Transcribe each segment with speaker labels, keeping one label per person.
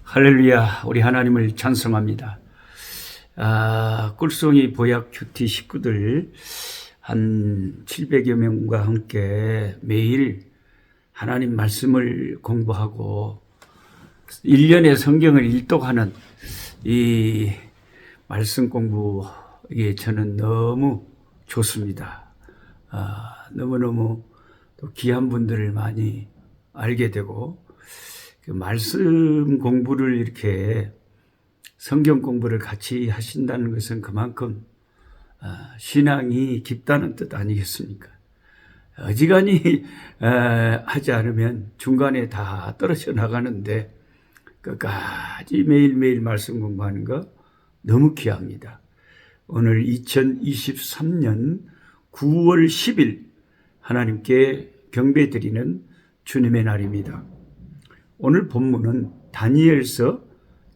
Speaker 1: 할렐루야, 우리 하나님을 찬송합니다. 꿀송이 보약 큐티 식구들 한 700여 명과 함께 매일 하나님 말씀을 공부하고 1년의 성경을 일독하는 이 말씀 공부에 저는 너무 좋습니다. 너무너무 또 귀한 분들을 많이 알게 되고, 그 말씀 공부를 이렇게 성경 공부를 같이 하신다는 것은 그만큼 신앙이 깊다는 뜻 아니겠습니까? 어지간히 하지 않으면 중간에 다 떨어져 나가는데 끝까지 매일매일 말씀 공부하는 거 너무 귀합니다. 오늘 2023년 9월 10일 하나님께 경배드리는 주님의 날입니다. 오늘 본문은 다니엘서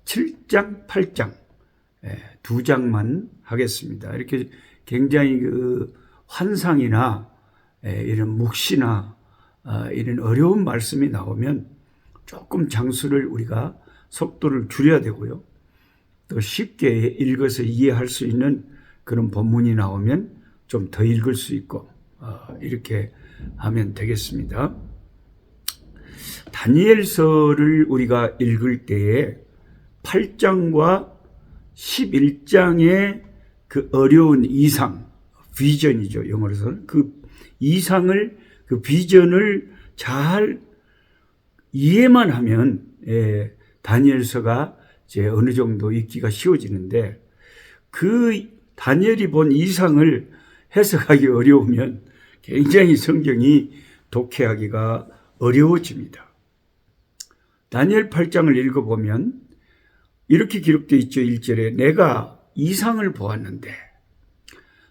Speaker 1: 7장, 8장 두 장만 하겠습니다. 이렇게 굉장히 그 환상이나 이런 묵시나 이런 어려운 말씀이 나오면 조금 장수를 우리가 속도를 줄여야 되고요. 또 쉽게 읽어서 이해할 수 있는 그런 본문이 나오면 좀 더 읽을 수 있고 이렇게 하면 되겠습니다. 다니엘서를 우리가 읽을 때에 8장과 11장의 그 어려운 이상, 비전이죠, 영어로서는. 그 이상을, 그 비전을 잘 이해만 하면 다니엘서가 이제 어느 정도 읽기가 쉬워지는데, 그 다니엘이 본 이상을 해석하기 어려우면 굉장히 성경이 독해하기가 어려워집니다. 다니엘 8장을 읽어보면 이렇게 기록되어 있죠. 1절에 내가 이상을 보았는데,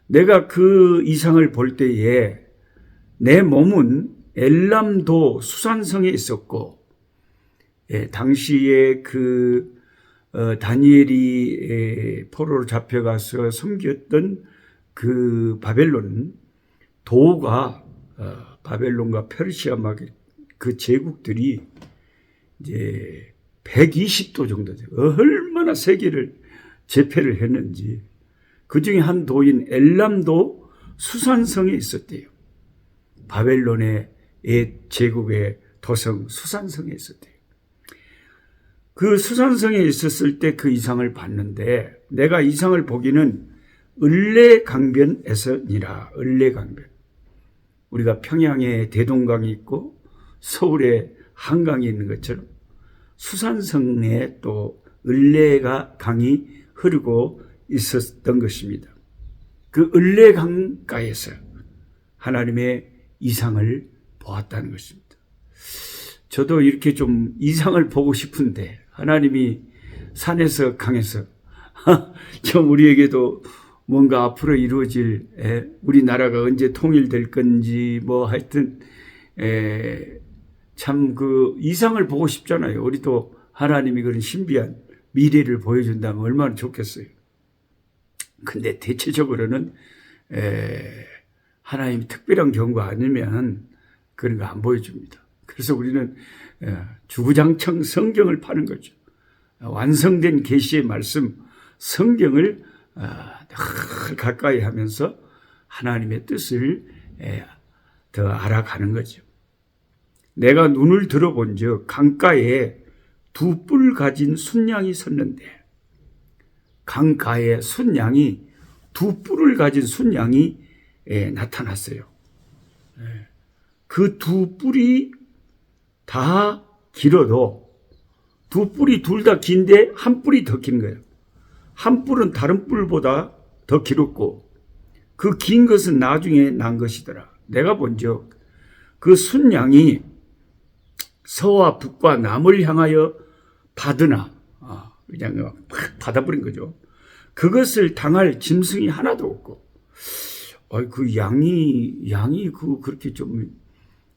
Speaker 1: 내가 그 이상을 볼 때에 내 몸은 엘람도 수산성에 있었고, 당시에 그 다니엘이 포로로 잡혀가서 섬겼던 그 바벨론 도가 바벨론과 페르시아 막 그 제국들이 이제 120도 정도 돼요. 얼마나 세계를 제패를 했는지. 그 중에 한 도인 엘람도 수산성에 있었대요. 바벨론의 옛 제국의 도성 수산성에 있었대요. 그 수산성에 있었을 때 그 이상을 봤는데, 내가 이상을 보기는 을레강변에서니라. 을레강변. 우리가 평양에 대동강이 있고 서울에 한강이 있는 것처럼 수산성에 또 을레가 강이 흐르고 있었던 것입니다. 그 을레강가에서 하나님의 이상을 보았다는 것입니다. 저도 이렇게 좀 이상을 보고 싶은데 하나님이 산에서 강에서 좀 우리에게도 뭔가 앞으로 이루어질 우리나라가 언제 통일될 건지 뭐 하여튼 참 그 이상을 보고 싶잖아요. 우리도 하나님이 그런 신비한 미래를 보여준다면 얼마나 좋겠어요. 근데 대체적으로는 하나님이 특별한 경우가 아니면 그런 거 안 보여줍니다. 그래서 우리는 주구장창 성경을 파는 거죠. 완성된 계시의 말씀 성경을 늘 가까이 하면서 하나님의 뜻을 더 알아가는 거죠. 내가 눈을 들어본 즉 강가에 두 뿔 가진 순양이 섰는데, 강가에 순양이 두 뿔을 가진 순양이 나타났어요. 그 두 뿔이 다 길어도 두 뿔이 둘 다 긴데 한 뿔이 더 긴 거예요. 한 뿔은 다른 뿔보다 더 길었고 그 긴 것은 나중에 난 것이더라. 내가 본즉 그 순양이 서와 북과 남을 향하여 받으나, 그냥 팍 받아버린 거죠. 그것을 당할 짐승이 하나도 없고, 그 양이 그렇게 좀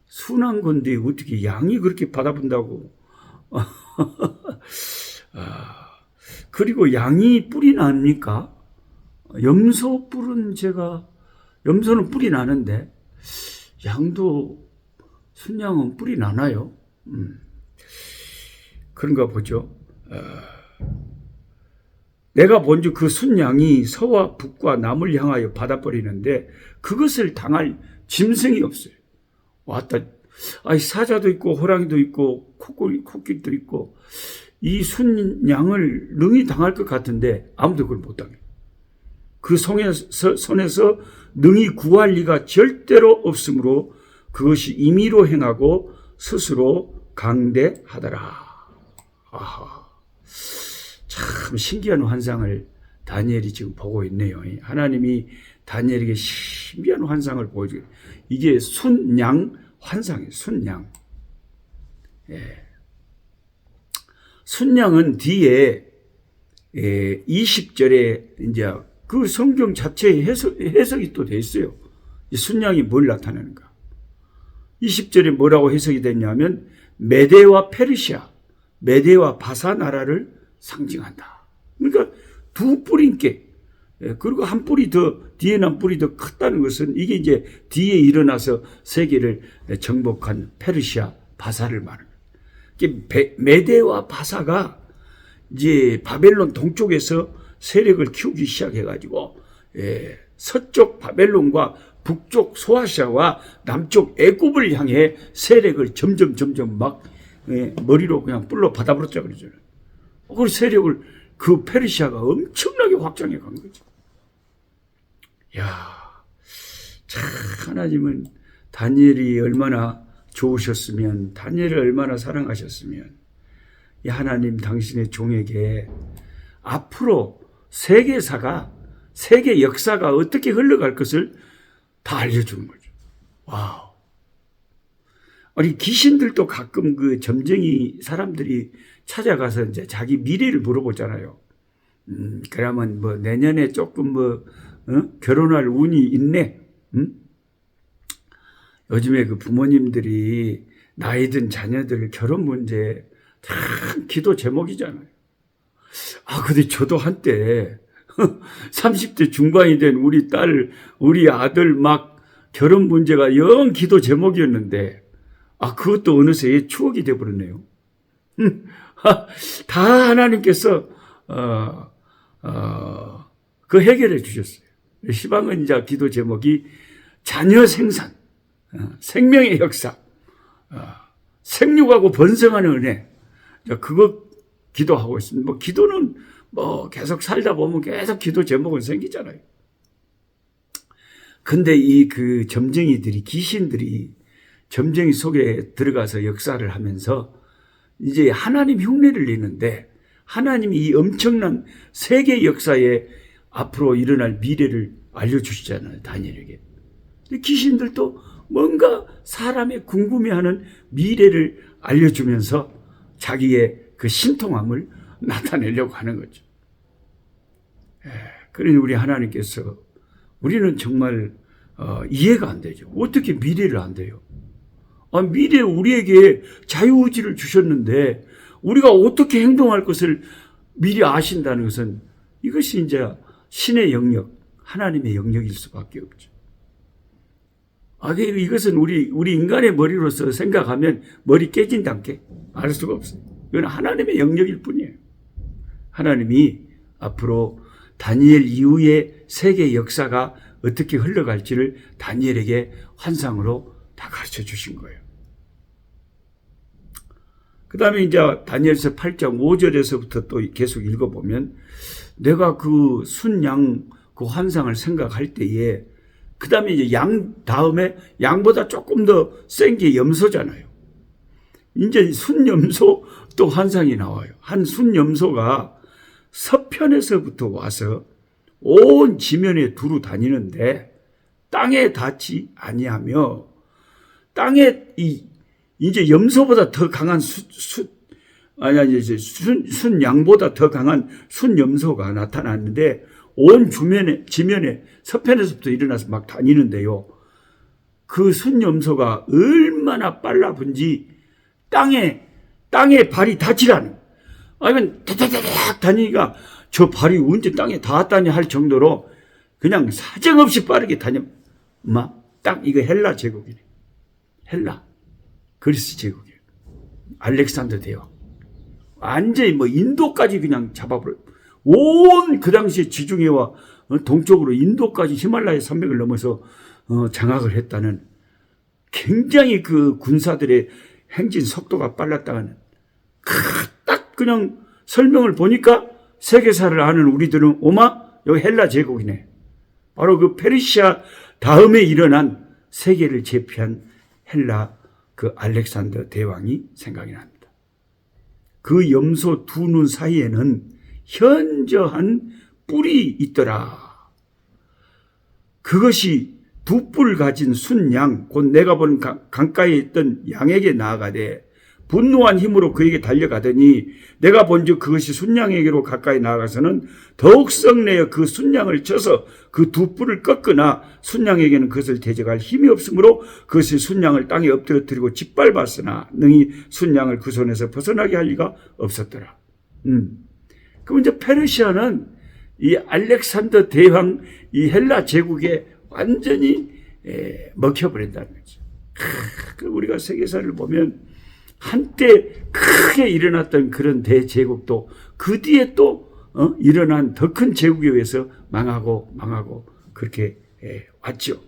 Speaker 1: 순한 건데 어떻게 양이 그렇게 받아본다고. 그리고 양이 뿔이 납니까? 염소 뿔은 염소는 뿔이 나는데 양도 순양은 뿔이 나나요? 그런가 보죠. 내가 본즉 그 순양이 서와 북과 남을 향하여 받아버리는데 그것을 당할 짐승이 없어요. 왔다. 사자도 있고 호랑이도 있고 코끼리도 있고 이 순양을 능히 당할 것 같은데 아무도 그걸 못 당해요. 그 손에서 능히 구할 리가 절대로 없으므로 그것이 임의로 행하고 스스로 강대하더라. 아하. 참 신기한 환상을 다니엘이 지금 보고 있네요. 하나님이 다니엘에게 신비한 환상을 보여줘요. 이게 순양 환상이에요. 순양. 예. 순양은 뒤에 20절에 이제 그 성경 자체의 해석이 또 돼 있어요. 이 순양이 뭘 나타내는가? 20절에 뭐라고 해석이 됐냐면 메대와 페르시아, 메대와 바사 나라를 상징한다. 그러니까 두 뿔인 게, 그리고 한 뿔이 더, 뒤에 난 뿔이 더 컸다는 것은 이게 이제 뒤에 일어나서 세계를 정복한 페르시아, 바사를 말하는 거예요. 메대와 바사가 이제 바벨론 동쪽에서 세력을 키우기 시작해가지고, 서쪽 바벨론과 북쪽 소아시아와 남쪽 애굽을 향해 세력을 점점 막 머리로 그냥 뿔로 받아버렸자 그러잖아요. 그 세력을 그 페르시아가 엄청나게 확장해 간 거죠. 야, 참 하나님은 다니엘이 얼마나 좋으셨으면, 다니엘을 얼마나 사랑하셨으면 이 하나님 당신의 종에게 앞으로 세계 역사가 어떻게 흘러갈 것을 다 알려주는 거죠. 와우. 아니, 귀신들도 가끔 그 점쟁이 사람들이 찾아가서 이제 자기 미래를 물어보잖아요. 그러면 뭐 내년에 조금 결혼할 운이 있네. 요즘에 그 부모님들이 나이 든 자녀들 결혼 문제 참 기도 제목이잖아요. 근데 저도 한때 30대 중반이 된 우리 딸, 우리 아들 막 결혼 문제가 영 기도 제목이었는데, 그것도 어느새 추억이 되어버렸네요. 다 하나님께서, 그 해결해 주셨어요. 시방은 이제 기도 제목이 자녀 생산, 생명의 역사, 생육하고 번성하는 은혜, 그거 기도하고 있습니다. 뭐 기도는 계속 살다 보면 계속 기도 제목은 생기잖아요. 근데 그 점쟁이들이, 귀신들이 점쟁이 속에 들어가서 역사를 하면서 이제 하나님 흉내를 내는데, 하나님이 이 엄청난 세계 역사에 앞으로 일어날 미래를 알려주시잖아요, 다니엘에게. 근데 귀신들도 뭔가 사람의 궁금해하는 미래를 알려주면서 자기의 그 신통함을 나타내려고 하는 거죠. 그러니 우리 하나님께서, 우리는 정말 이해가 안 되죠. 어떻게 미래를 안 돼요? 미래에 우리에게 자유의지를 주셨는데 우리가 어떻게 행동할 것을 미리 아신다는 것은, 이것이 이제 신의 영역, 하나님의 영역일 수밖에 없죠. 이것은 우리 인간의 머리로서 생각하면 머리 깨진다는 게 알 수가 없어요. 이건 하나님의 영역일 뿐이에요. 하나님이 앞으로 다니엘 이후의 세계 역사가 어떻게 흘러갈지를 다니엘에게 환상으로 다 가르쳐 주신 거예요. 그 다음에 이제 다니엘서 8장 5절에서부터 또 계속 읽어보면, 내가 그 순양 그 환상을 생각할 때에, 그 다음에 이제 양 다음에 양보다 조금 더 센 게 염소잖아요. 이제 순염소 또 환상이 나와요. 한 순염소가 서편에서부터 와서 온 지면에 두루 다니는데 땅에 닿지 아니하며, 땅에 이제 염소보다 더 강한 순양보다 더 강한 순염소가 나타났는데 온 지면에 서편에서부터 일어나서 막 다니는데요. 그 순염소가 얼마나 빨라본지 땅에 발이 닿지라는, 아니면 다다다닥 다니니까 저 발이 언제 땅에 닿았다니 할 정도로 그냥 사정없이 빠르게 다녀. 딱 이거 헬라 제국이네. 헬라. 그리스 제국이에요. 알렉산더 대왕. 완전히 뭐 인도까지 그냥 잡아버려. 온 그 당시에 지중해와 동쪽으로 인도까지 히말라야 산맥을 넘어서 장악을 했다는, 굉장히 그 군사들의 행진 속도가 빨랐다는, 딱 그냥 설명을 보니까 세계사를 아는 우리들은 오마 여기 헬라 제국이네. 바로 그 페르시아 다음에 일어난 세계를 제패한 헬라 그 알렉산더 대왕이 생각이 납니다. 그 염소 두 눈 사이에는 현저한 뿔이 있더라. 그것이 두 뿔 가진 순양, 곧 내가 본 강가에 있던 양에게 나아가되 분노한 힘으로 그에게 달려가더니 내가 본즉 그것이 순양에게로 가까이 나아가서는 더욱 썩내어 그 순양을 쳐서 그 두 뿔을 꺾으나 순양에게는 그것을 대적할 힘이 없으므로 그것이 순양을 땅에 엎드러뜨리고 짓밟았으나 능히 순양을 그 손에서 벗어나게 할 리가 없었더라. 그럼 이제 페르시아는 이 알렉산더 대왕 이 헬라 제국에 완전히 먹혀버린다는 거죠. 우리가 세계사를 보면 한때 크게 일어났던 그런 대제국도 그 뒤에 또 일어난 더 큰 제국에 의해서 망하고 그렇게 왔죠.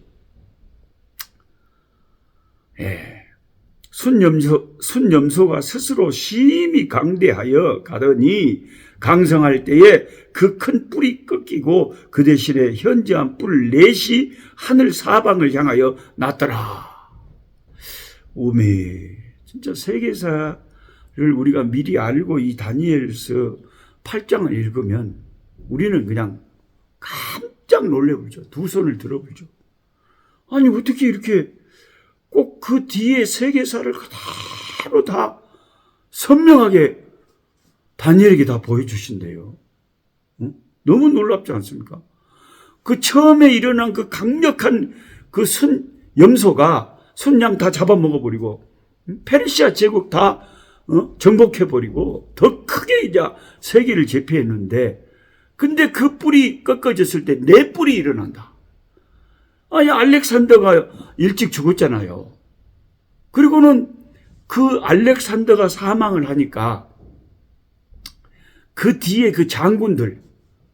Speaker 1: 순염소가 스스로 심히 강대하여 가더니 강성할 때에 그 큰 뿔이 꺾이고 그 대신에 현저한 뿔 넷이 하늘 사방을 향하여 났더라. 오메. 진짜 세계사를 우리가 미리 알고 이 다니엘서 8장을 읽으면 우리는 그냥 깜짝 놀래보죠. 두 손을 들어보죠. 아니 어떻게 이렇게 꼭 그 뒤에 세계사를 그대로 다 선명하게 다니엘에게 다 보여주신대요. 너무 놀랍지 않습니까? 그 처음에 일어난 그 강력한 그 염소가 순양 다 잡아먹어버리고 페르시아 제국 다 정복해버리고 더 크게 이제 세계를 제패했는데, 근데 그 뿔이 꺾어졌을 때 네 뿔이 일어난다. 아니 알렉산더가 일찍 죽었잖아요. 그리고는 그 알렉산더가 사망을 하니까 그 뒤에 그 장군들,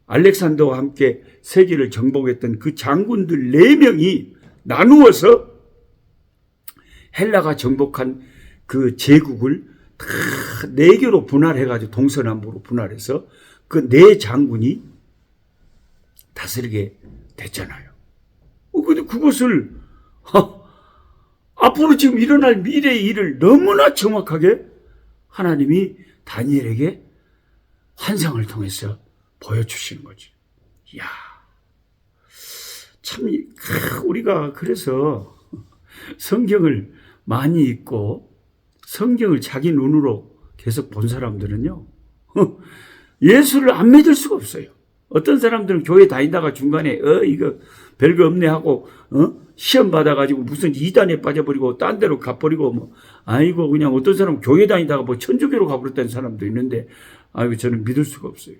Speaker 1: 알렉산더와 함께 세계를 정복했던 그 장군들 4명이 나누어서 헬라가 정복한 그 제국을 다 4개로 분할해가지고 동서남북으로 분할해서 그 4장군이 다스리게 됐잖아요. 근데 그것을 앞으로 지금 일어날 미래의 일을 너무나 정확하게 하나님이 다니엘에게 환상을 통해서 보여주시는 거죠. 이야, 참 우리가 그래서 성경을 많이 읽고 성경을 자기 눈으로 계속 본 사람들은요, 예수를 안 믿을 수가 없어요. 어떤 사람들은 교회 다니다가 중간에 이거 별거 없네 하고 시험 받아가지고 무슨 이단에 빠져버리고 딴 데로 가버리고 뭐 아이고 그냥 어떤 사람은 교회 다니다가 뭐 천주교로 가버렸다는 사람도 있는데 아이고 저는 믿을 수가 없어요.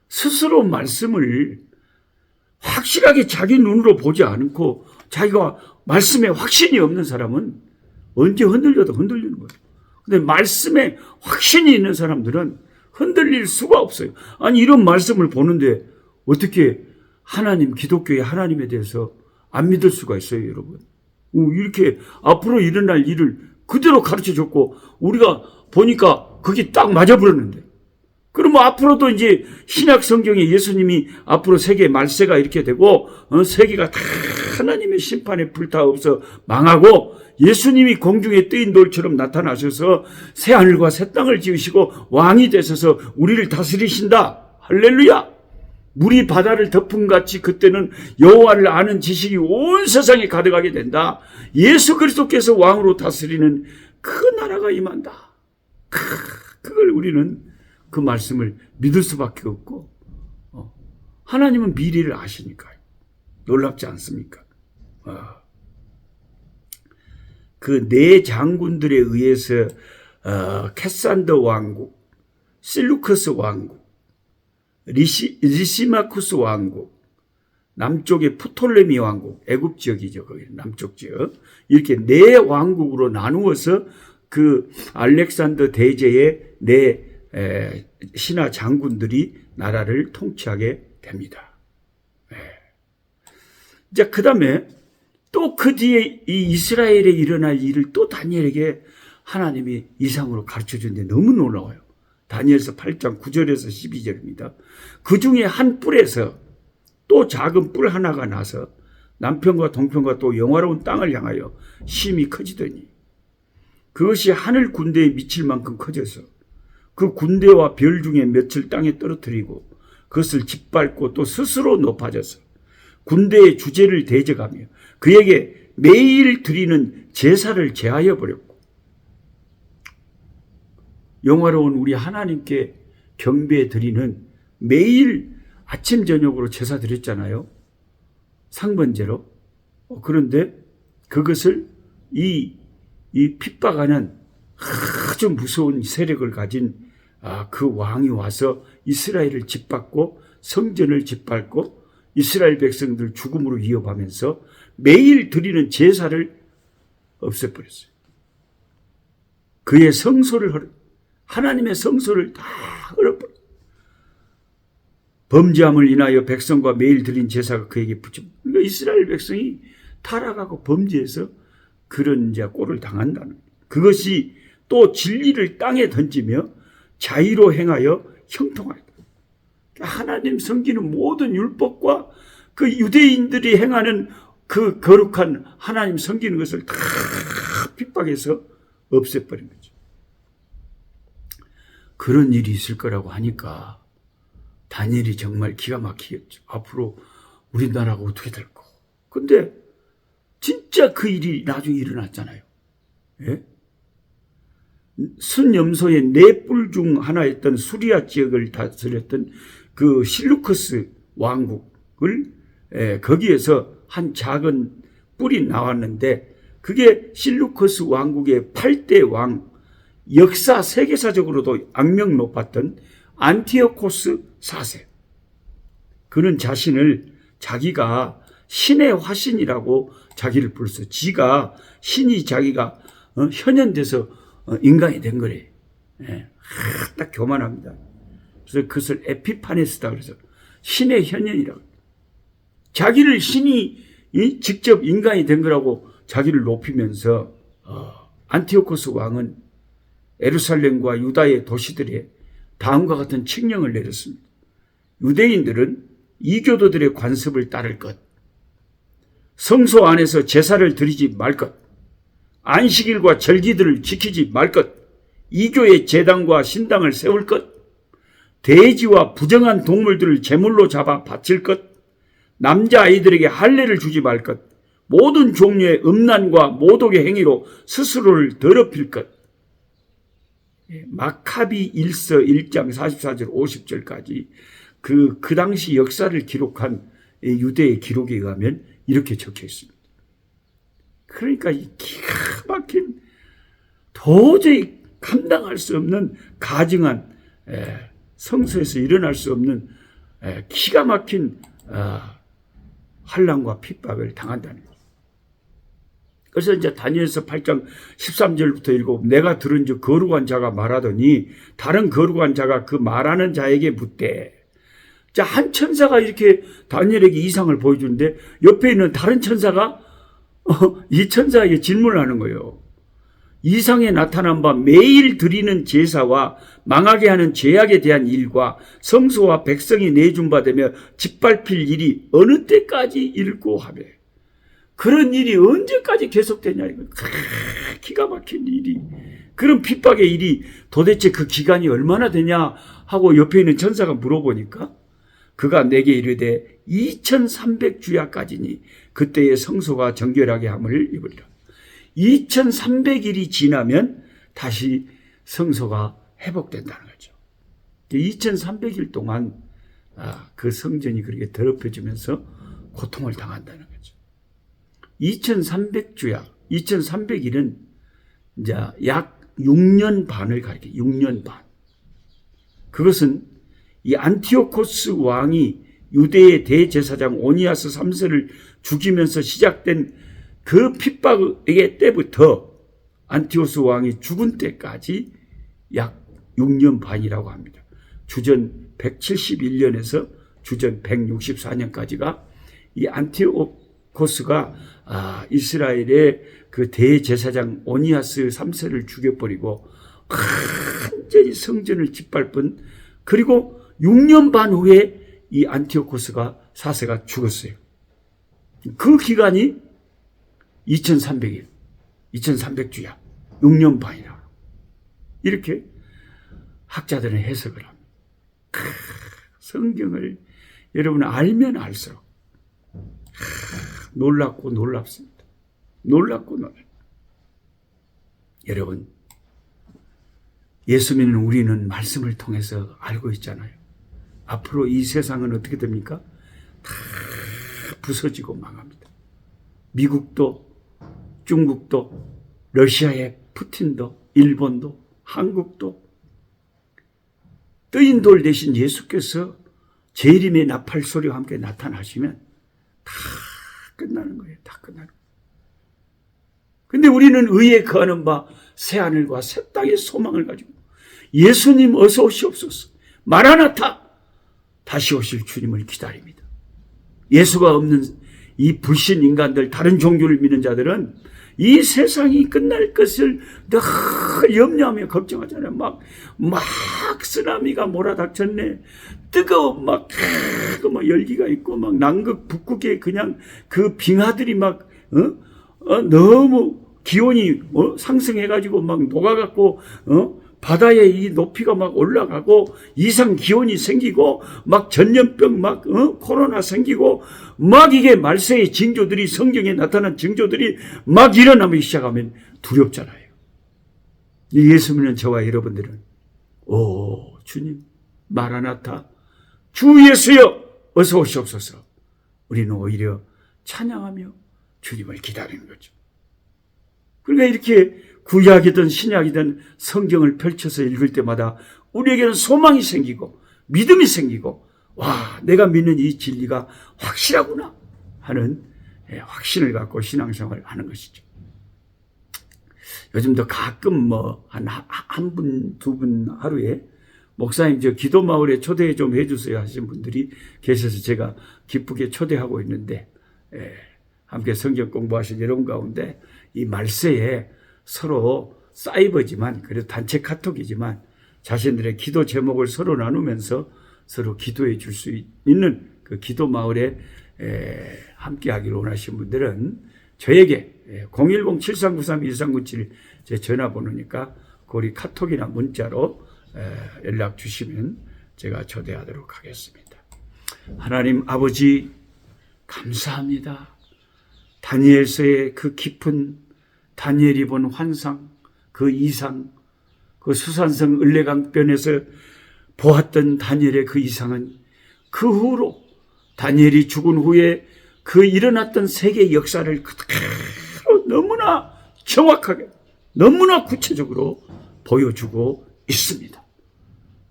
Speaker 1: 스스로 말씀을 확실하게 자기 눈으로 보지 않고 자기가 말씀에 확신이 없는 사람은 언제 흔들려도 흔들리는 거예요. 근데 말씀에 확신이 있는 사람들은 흔들릴 수가 없어요. 아니 이런 말씀을 보는데 어떻게 하나님, 기독교의 하나님에 대해서 안 믿을 수가 있어요, 여러분. 이렇게 앞으로 일어날 일을 그대로 가르쳐줬고 우리가 보니까 그게 딱 맞아버렸는데, 그러면 앞으로도 이제 신약 성경에 예수님이 앞으로 세계 말세가 이렇게 되고 세계가 다 하나님의 심판에 불타없어 망하고 예수님이 공중에 뜨인 돌처럼 나타나셔서 새 하늘과 새 땅을 지으시고 왕이 되셔서 우리를 다스리신다. 할렐루야. 물이 바다를 덮음같이 그때는 여호와를 아는 지식이 온 세상에 가득하게 된다. 예수 그리스도께서 왕으로 다스리는 그 나라가 임한다. 그걸 우리는 그 말씀을 믿을 수밖에 없고, 하나님은 미래를 아시니까요. 놀랍지 않습니까? 그 4장군들에 의해서 캐산더 왕국, 실루커스 왕국, 리시마쿠스 왕국, 남쪽의 프톨레미 왕국, 애굽 지역이죠. 거기 남쪽 지역. 이렇게 4왕국으로 나누어서 그 알렉산더 대제의 네 신하 장군들이 나라를 통치하게 됩니다. 이제 그 다음에 또 그 뒤에 이 이스라엘에 일어날 일을 또 다니엘에게 하나님이 이상으로 가르쳐 주는데 너무 놀라워요. 다니엘서 8장 9절에서 12절입니다. 그 중에 한 뿔에서 또 작은 뿔 하나가 나서 남편과 동편과 또 영화로운 땅을 향하여 심히 커지더니 그것이 하늘 군대에 미칠 만큼 커져서 그 군대와 별 중에 몇을 땅에 떨어뜨리고 그것을 짓밟고 또 스스로 높아져서 군대의 주제를 대적하며 그에게 매일 드리는 제사를 제하여 버렸고, 영화로운 우리 하나님께 경배 드리는 매일 아침 저녁으로 제사 드렸잖아요. 상번제로. 그런데 그것을 이 핍박하는 아주 무서운 세력을 가진 그 왕이 와서 이스라엘을 짓밟고 성전을 짓밟고 이스라엘 백성들 죽음으로 위협하면서 매일 드리는 제사를 없애버렸어요. 그의 성소를 하나님의 성소를 다 헐어버렸어요. 범죄함을 인하여 백성과 매일 드린 제사가 그에게 붙임. 그러니까 이스라엘 백성이 타락하고 범죄해서 그런 이제 꼴을 당한다는 거예요. 그것이 또 진리를 땅에 던지며 자의로 행하여 형통하였다. 하나님 섬기는 모든 율법과 그 유대인들이 행하는 그 거룩한 하나님 섬기는 것을 다 핍박해서 없애버린 거죠. 그런 일이 있을 거라고 하니까 다니엘이 정말 기가 막히겠죠. 앞으로 우리나라가 어떻게 될까. 근데 진짜 그 일이 나중에 일어났잖아요. 예? 순염소의 네 뿔 중 하나였던 수리아 지역을 다스렸던 그 실루커스 왕국을 거기에서 한 작은 뿔이 나왔는데 그게 실루커스 왕국의 8대 왕, 역사 세계사적으로도 악명 높았던 안티오코스 4세. 그는 자신을 자기가 신의 화신이라고 자기를 불렀어요. 지가 신이 자기가 현현돼서 인간이 된 거래. 딱 교만합니다. 그래서 그것을 에피파네스다 그래서 신의 현현이라고. 자기를 신이 직접 인간이 된 거라고 자기를 높이면서 안티오코스 왕은 예루살렘과 유다의 도시들에 다음과 같은 칙령을 내렸습니다. 유대인들은 이교도들의 관습을 따를 것, 성소 안에서 제사를 드리지 말 것, 안식일과 절기들을 지키지 말 것, 이교의 제당과 신당을 세울 것, 돼지와 부정한 동물들을 제물로 잡아 바칠 것, 남자아이들에게 할례를 주지 말 것, 모든 종류의 음란과 모독의 행위로 스스로를 더럽힐 것. 마카비 1서 1장 44절 50절까지 그 당시 역사를 기록한 유대의 기록에 의하면 이렇게 적혀 있습니다. 그러니까 이 기가 막힌 도저히 감당할 수 없는 가증한 성소에서 일어날 수 없는 기가 막힌 환난과 핍박을 당한다는 거예요. 그래서 이제 다니엘서 8장 13절부터 읽고 내가 들은즉 거룩한 자가 말하더니 다른 거룩한 자가 그 말하는 자에게 묻되, 자, 한 천사가 이렇게 다니엘에게 이상을 보여주는데 옆에 있는 다른 천사가 이 천사에게 질문을 하는 거예요. 이상에 나타난 바 매일 드리는 제사와 망하게 하는 죄악에 대한 일과 성소와 백성이 내준받으며 짓밟힐 일이 어느 때까지 일고 하며, 그런 일이 언제까지 계속되냐 이거. 기가 막힌 일이, 그런 핍박의 일이 도대체 그 기간이 얼마나 되냐 하고 옆에 있는 천사가 물어보니까 그가 내게 이르되 2300주야까지니 그때의 성소가 정결하게 함을 입으리라. 2300일이 지나면 다시 성소가 회복된다는 거죠. 2300일 동안 그 성전이 그렇게 더럽혀지면서 고통을 당한다는 거죠. 2300주야, 2300일은 이제 약 6년 반을 가리켜. 6년 반. 그것은 이 안티오코스 왕이 유대의 대제사장 오니아스 3세를 죽이면서 시작된 그 핍박의 때부터 안티오스 왕이 죽은 때까지 약 6년 반이라고 합니다. 주전 171년에서 주전 164년까지가 이 안티오코스가 이스라엘의 그 대제사장 오니아스 3세를 죽여버리고 완전히 성전을 짓밟은, 그리고 6년 반 후에 이 안티오코스가 4세가 죽었어요. 그 기간이 2300일, 2300주야. 6년 반이라. 이렇게 학자들은 해석을 합니다. 성경을 여러분 알면 알수록 놀랍고 놀랍습니다. 놀랍고 놀랍습니다. 여러분, 예수 믿는 우리는 말씀을 통해서 알고 있잖아요. 앞으로 이 세상은 어떻게 됩니까? 다 부서지고 망합니다. 미국도, 중국도, 러시아의 푸틴도, 일본도, 한국도, 뜨인 돌 대신 예수께서 재림의 나팔 소리와 함께 나타나시면 다 끝나는 거예요. 다 끝나는 거예요. 근데 우리는 의에 거하는 바 새하늘과 새 땅의 소망을 가지고 예수님 어서 오시옵소서, 마라나타, 다시 오실 주님을 기다립니다. 예수가 없는 이 불신 인간들, 다른 종교를 믿는 자들은 이 세상이 끝날 것을 늘 염려하며 걱정하잖아요. 막 쓰나미가 몰아닥쳤네. 뜨거운 막 열기가 있고, 막 남극, 북극에 그냥 그 빙하들이 막, 너무 기온이 상승해가지고 막 녹아갖고, 바다의 이 높이가 막 올라가고 이상 기온이 생기고 막 전염병 코로나 생기고 막 이게 말세의 징조들이, 성경에 나타난 징조들이 막 일어나기 시작하면 두렵잖아요. 예수 믿는 저와 여러분들은 오 주님 마라나타, 주 예수여 어서 오시옵소서, 우리는 오히려 찬양하며 주님을 기다리는 거죠. 그러니까 이렇게 구약이든 신약이든 성경을 펼쳐서 읽을 때마다 우리에게는 소망이 생기고 믿음이 생기고, 와, 내가 믿는 이 진리가 확실하구나 하는 확신을 갖고 신앙생활을 하는 것이죠. 요즘도 가끔 한 분, 두 분 하루에 목사님 저 기도 마을에 초대 좀 해주세요 하신 분들이 계셔서 제가 기쁘게 초대하고 있는데, 함께 성경 공부하신 여러분 가운데 이 말세에 서로 사이버지만, 그래도 단체 카톡이지만 자신들의 기도 제목을 서로 나누면서 서로 기도해 줄 수 있는 그 기도 마을에 함께 하기를 원하시는 분들은 저에게 010-7393-1397 제 전화번호니까 거기 카톡이나 문자로 연락 주시면 제가 초대하도록 하겠습니다. 하나님 아버지 감사합니다. 다니엘서의 그 깊은, 다니엘이 본 환상, 그 이상, 그 수산성 을레강변에서 보았던 다니엘의 그 이상은 그 후로 다니엘이 죽은 후에 그 일어났던 세계 역사를 그대로 너무나 정확하게, 너무나 구체적으로 보여주고 있습니다.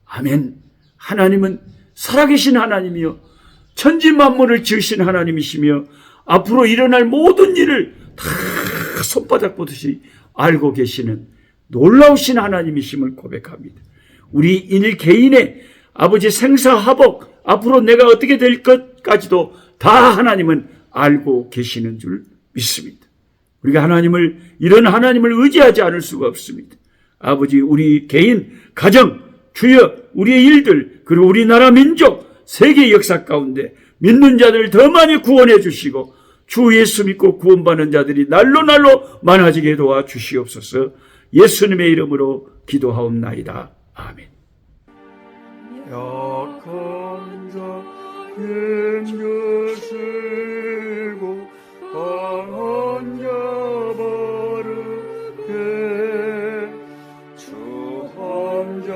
Speaker 1: 아멘. 하나님은 살아계신 하나님이요 천지 만물을 지으신 하나님이시며 앞으로 일어날 모든 일을 다 손바닥 보듯이 알고 계시는 놀라우신 하나님이심을 고백합니다. 우리 일 개인의 아버지 생사화복, 앞으로 내가 어떻게 될 것까지도 다 하나님은 알고 계시는 줄 믿습니다. 우리가 이런 하나님을 의지하지 않을 수가 없습니다. 아버지, 우리 개인, 가정, 주여, 우리의 일들, 그리고 우리나라 민족, 세계 역사 가운데 믿는 자들을 더 많이 구원해 주시고 주 예수 믿고 구원받는 자들이 날로 많아지게 도와주시옵소서. 예수님의 이름으로 기도하옵나이다. 아멘.
Speaker 2: 약한 자 힘주시고 강한 자 바르게 주 함자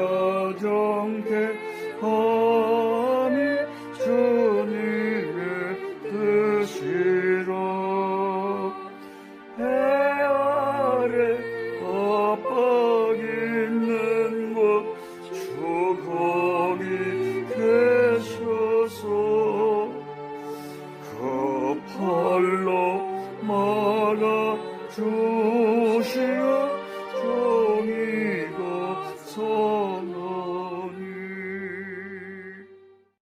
Speaker 2: 정택함이 주님의 뜻이라. 해 아래 압박 있는 곳 주 거기